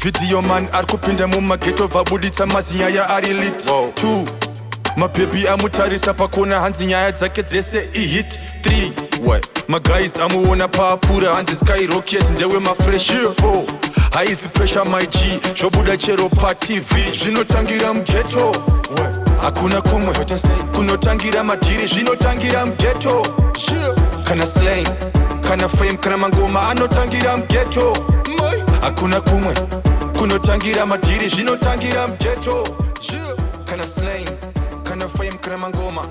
video man arikupinda mumageto vabuditsa mazinyaya ari lit 2 mabebi amutarisa pakona hanzi nyaya dzake dzese ihit 3 maguys amuona paapfuura hanzi skyrocket ndewe mafresh 4 haizi pressure my G zvobuda chero patv zvinotangira mugeto hakuna kumwe kunotangira madhiri zvinotangira mugeto kana slang kana fame kana mangoma anotangira mugeto hakuna kumwe kunotangira madhiri zvinotangira mugeto kana slang kana fame kana mangoma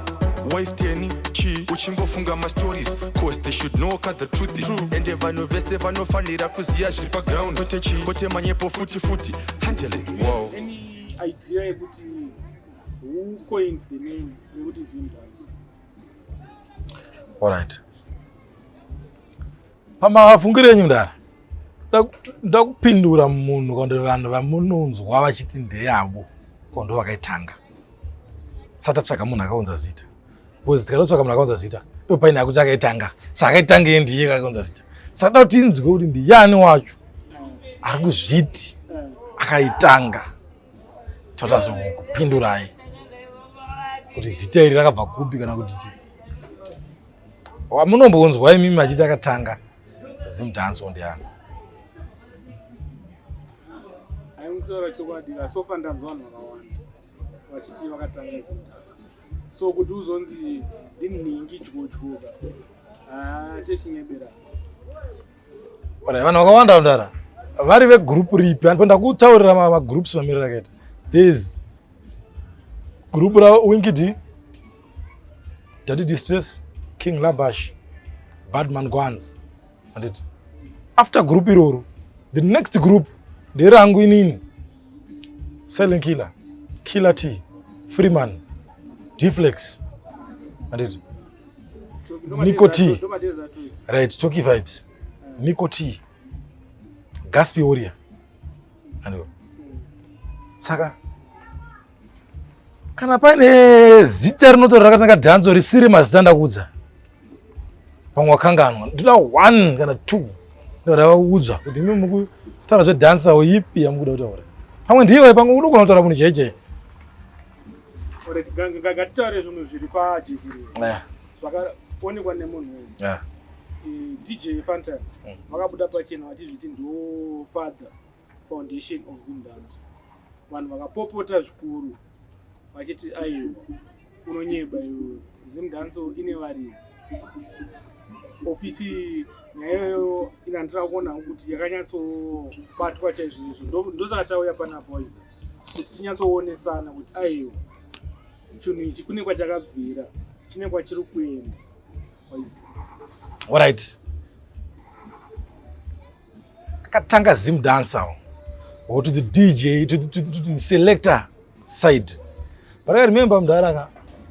waisteni chi uchingofunga mastories cause they should know what the truth is ende vanhu vese vanofanira kuziya zviri paground kote manyepo futi handle it any idea yekuti who coined the name yekuti Zimdancehall? Alright. Pamafungire mudara ndakupindura munhu kondo vanhu vamunonzwa vachiti ndeyavo kondo vakaitanga satatsvaka munhu akaunza zita because tikatotsvaka munhu akaunza zita paine akuti akaitanga saka aitange ndiye akaunza zita saka da kuti inzwe kuti ndiyani wacho ari kuzviti akaitanga totazokupindurai kuti zita iri rakabva kupi kana kuti chii wamunombonzwa imimi machiti akatanga Zimdancehall ndiani aimutaura chokwadi sofa ndanzwa vanhu vakawanda vachiti vakatanga Zimdancehall so kuti uzonzi ndinhingi dyoka techinyebera vanhu vakawanda ndara vari vegroup ripi anoenda kutaurira magroups mamirira akaita there's group raWinkid Daddy Distress King Labash Badman Gwanz and it after group iroro the next group nderangu inini Silent Killer T Freeman Deflex and it Nico T right Toki Vibes Nico T Gaspi Warrior and saka kana paine zita rinotora rakatanga dhanzo risiri mazita ndakudza pamwe wakanganwa ndida 1 kana 2 ndavaudzwa kuti imi mukutaura zvedhansao ipi yamukuda kutaura pamwe ndiwe pamwe udo kuna kutaura munhu jeje ngatitaure zvinhu zviri pajekiriro zvakaonekwa nemunhu wese DJ Fantan vakabuda pachena vachizviti ndo father foundation of Zimdancehall vanhu vakapopota zvikuru vachiti aiyo unonyeba iwe Zimdancehall ine varidzi ofiti nyaya iyoyo inandira kuona kuti yakanyatsobatwa chaizvozvo ndosaka tauya panapo iza kuti tinyatsoonetsana kuti aiyo chinhu ichi kune kwachakabvira chine kwachiri kuenda waiza alright akatanga Zimdancehall or to the DJ to the selector side but I remember mdaraka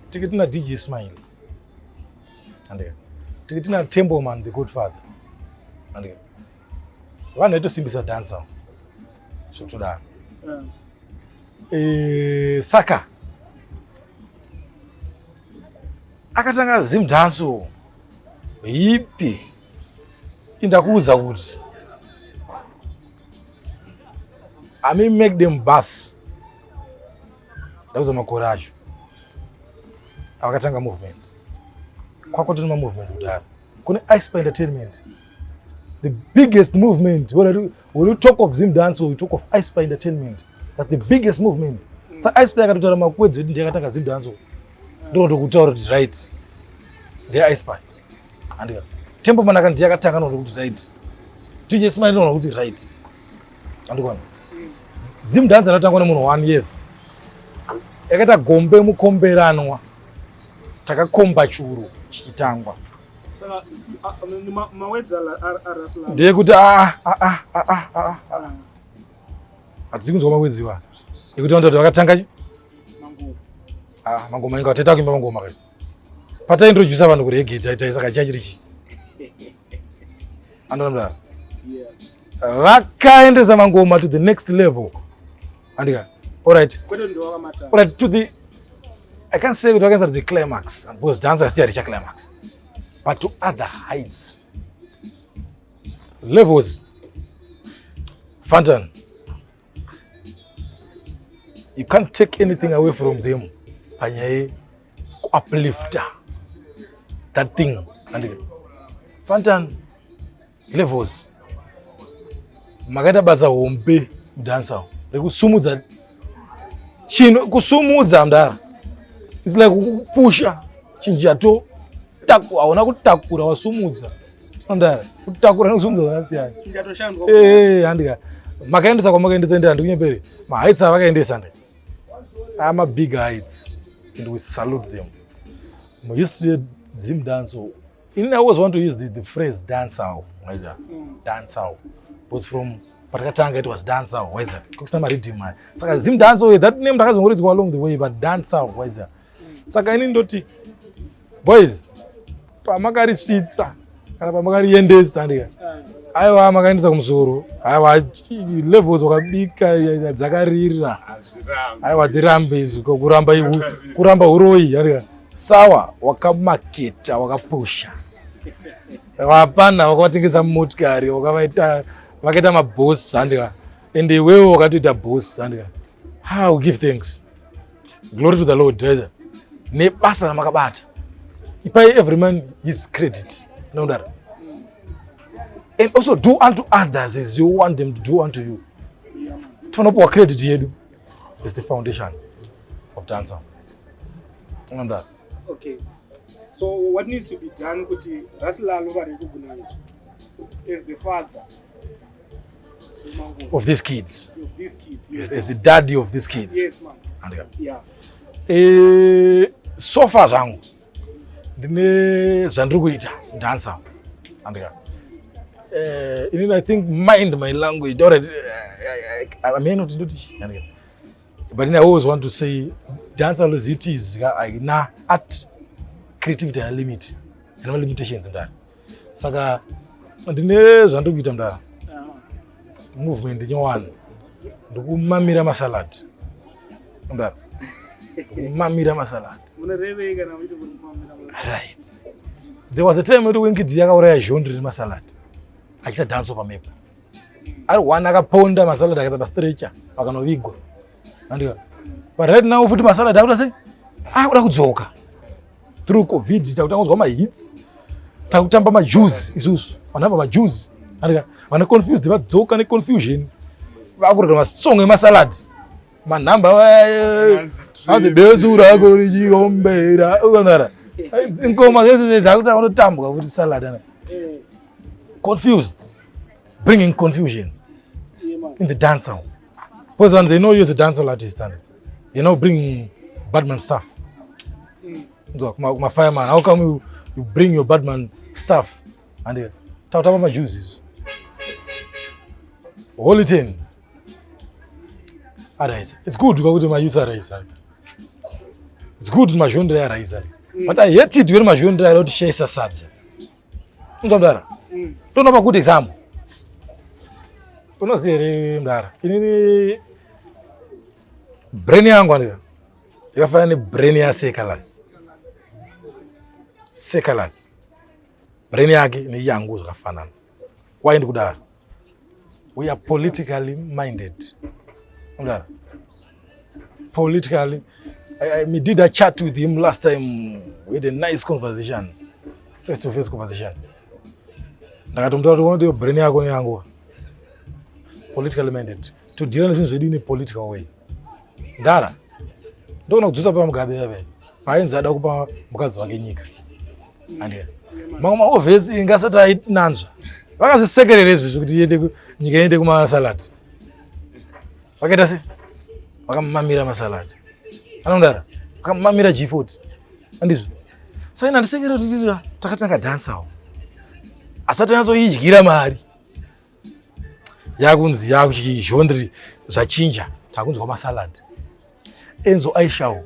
tikitina DJ Smile and tikitina Tembo Man the Godfather and vanhu vaitosimbisa dancehall zvokutodaro saka akatanga Zimdancehall ipi indakuudza kuti ami make them bus ndakuudza makore acho akatanga movement kwakotona mamovement kudaro kune Ice Entertainment the biggest movement when you talk of Zimdancehall you talk of Ice Entertainment that's the biggest movement so Ice akatotaura makwedzi kuti ndakatanga Zimdancehall ndokuti kutaura kuti right the Ice and Tempo Man akati yakatanga nokuti right DJ Smile nokuti right andikona Zimdancehall anotangwa nemunhu 1 years yakaita gombe mukomberanwa takakomba churu chitangwa saka mawedza arasla ndekuti atizi kunzwa mawedziwa ekuti vantu vakatanga mangoma inga teta kuimba mangoma kai pataintroduce vanhu kureggae taisaka chachirichi andonamda vakaendesa mangoma to the next level andika alright to the I can't say it against the climax and because dance still reach a climax but to other heights levels Fantan you can't take anything away from them panyaya uplifter that thing and fantan levels makaita basa hombe dancer rekusumudza chino kusumudza mdara it's like kupusha chinjato taku aona kutakura wasumudza mdara kutakura nekusumudza zvasiyana ingatoshandwa handika makaendesa kwamakaendesa ndi handi kunyepere maheights avakaendesa ndi ama big heights and we salute them. We used to Zimdancehall. I always want to use the phrase dancehall. Dancehall was from Patakatanga, it was dancehall. Why is that? Kukusama redeem man. Saka Zimdancehall, that name takazongoriti go along the way, but dancehall, why is that? Saka ini ndoti boys pamakari chitsa kana pamakari endesa ndika aiwa makaendesa kumusoro aiwa levels wakabika dzakarira aiwa dzirambe izvi kuramba uroi handika sawa wakamaketa wakapusha wapana wakavatengesa motikari vakaita maboss handika and iwewe wakatoita boss handika how give thanks glory to the Lord nebasa ramakabata ipai every man his credit nodara and also do unto others as you want them to do unto you. Tunapowa credit yedu is the foundation of dancer. That. Okay. So what needs to be done kuti Lalo is the father of these kids. Of these kids. Yes. Is the daddy of these kids. Yes, man. Yeah. So far zangu ndine zvandiri kuita dancer. I think mind my language already. I may not do this, but I always want to say, dance as it is. Na art, creativity and limit, no limitations in that. Saka, ndine zandu kita mda. Movement ni one. Ndugu mamira masalad. Mda. Mamira masalad. Right. There was a time when we kids yaka ora genre masalad. Achisa dance pa mepo. Ari one akaponda masalad akaita stretcher akanovigwa. Andika. But right now futi masalad akuta sei kuda kudzoka. Through COVID takutangozwa ma hits. Takutamba ma juice isusu. Vanamba ma juice. Andika. Vana confused vadzoka ne confusion. Vakurira masong emasalad. Manamba ati bezura kurichiombera. Ukanara. Ingoma zese dzakuta vanotambwa kuti salad ana. Confused, bringing confusion in the dancer. Because when they know you as a dancer artist, and bringing badman stuff. So, my fireman, how come you bring your badman stuff and talk my juices? Holy thing. Arise. It's good to go to my user arise. It's good to my genre arise. But I hate it when my genre don't share sad. Don't have a good example. Unosiri mdara. Inini brain yangu andika. Ikafanya ni brain ya sekalas. Sekalas. Brain yake ni yangu zikafanana. Why ndikudara? We are politically minded. Mdara. Politically. I did a chat with him last time. We had a nice conversation. Face-to-face conversation. Ndakatomtaura brain yako ni yangu. Politically minded. To deal with things in a political way. Ndara. Ndona kudzosa pa mugabe yabe. Paenza ada kupa mukazi wake nyika. Andiya. Mama ovesi ingasata nanzva. Vakazvisekerera izvi kuti yende nyika yende kuma salad. Vakaita se? Vakamamira masalad. Anondara. Vakamamira G40. Andizvo. Saka ndisekerera kuti takatanga danceawo. Asati yazoidyira mari. Yakunzi yakuchizhondri zvachinja takunzwa masalad. Enzo Aishawo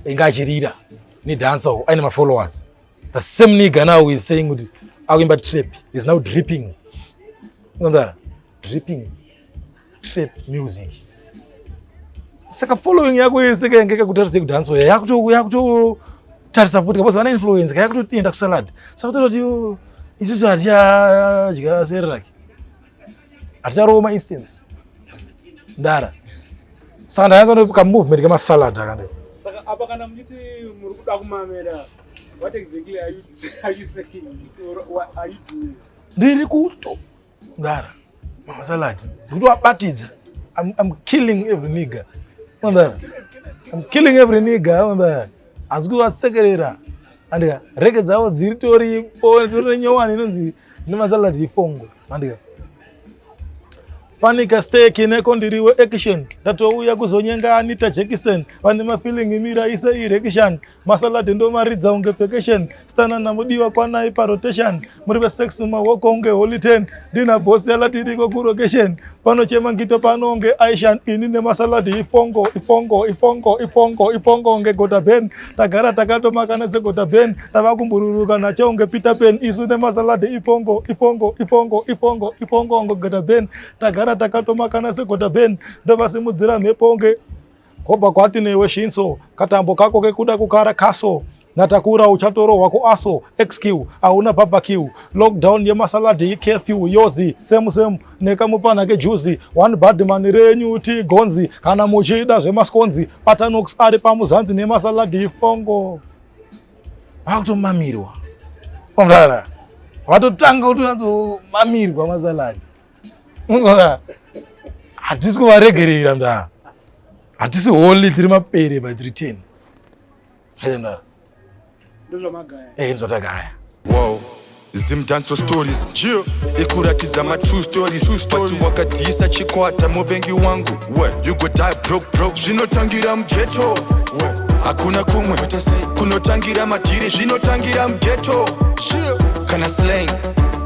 ingachirira ni danceawo aine ma followers. The same nigga now is saying kuti akuimba trap is now dripping. Ndara dripping trap music. Saka following yako yeseka ngeke kutarise ku dance yakuto tarisa futhi because vana influence yakutoenda ku salad. Saka kuti isusu jika seraki. Aticharoma instance. Ndara. Saka ndayanza kamovement kemasalad akande. Saka apa kana muchiti muri kuda kumamera, what exactly are you saying? Or what are you doing? Ndiri kuto ndara masalad ndiri wabatidza. I'm killing every nigga. I'm killing every nigga. Azwi wasekerera andika reke dzawo dziri toripo dziri nyowani inonzi nemasalad ifongo andika fanika steak ineko ndiriwe action ndatouya kuzonyenga Anita Jackson vane mafeeling mira isa erection masalad ndo maridza unge vacation stana namudiwa kwanai parotation muri ve sex mumawoko unge holy 10 ndina boss yala tiriko ku location panochema ngito pano unge Aishan ini nemasalad ifongo unge gota ben tagara takatomakana segota ben tavakumbururuka nacho unge Peter Pan isu nemasalad ifongo unge gota ben tagara takatomakana segota ben ndovasimudzira mhepo unge kopa kwati newe shinso katambo kako kekuda kukara kaso natakura uchatorohwa kuaso XQ hauna barbecue lockdown yemasaladi ikefyu yozi semu nekamupana kejuzi one badman renyu ti gonzi kana muchida zvemaskonzi patanox ari pamuzanzi nemasaladi ifongo vakutomamirwa pamdara vatotanga kuti vanzomamirwa masaladi hatisi kuvaregerera mdara hatisi holi tiri mapere by 310 haina ndozvamagaya wow Zimdancehall stories ikuratidza ma true stories but wakadhisa chikwata muvengi wangu you go die broke zvinotangira mughetto hakuna kumwe kunotangira madhiri zvinotangira mughetto kana slang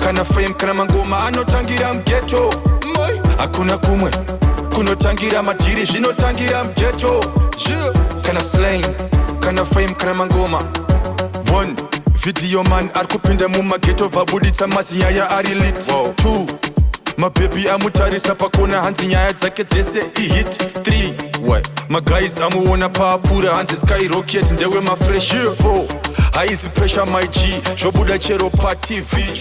kana fame kana mangoma anotangira mughetto hakuna kumwe kunotangira madhiri zvinotangira mughetto kana slang kana fame kana mangoma one video man arikupinda mumaghetto vabuditsa mazinyaya ari lit two mabhebi amutarisa pakona hanzi nyaya dzake dzese ihit 3 maguys amuona paapfuura hanzi skyrocket ndewe mafresh 4 haizi pressure my G zvobuda chero patv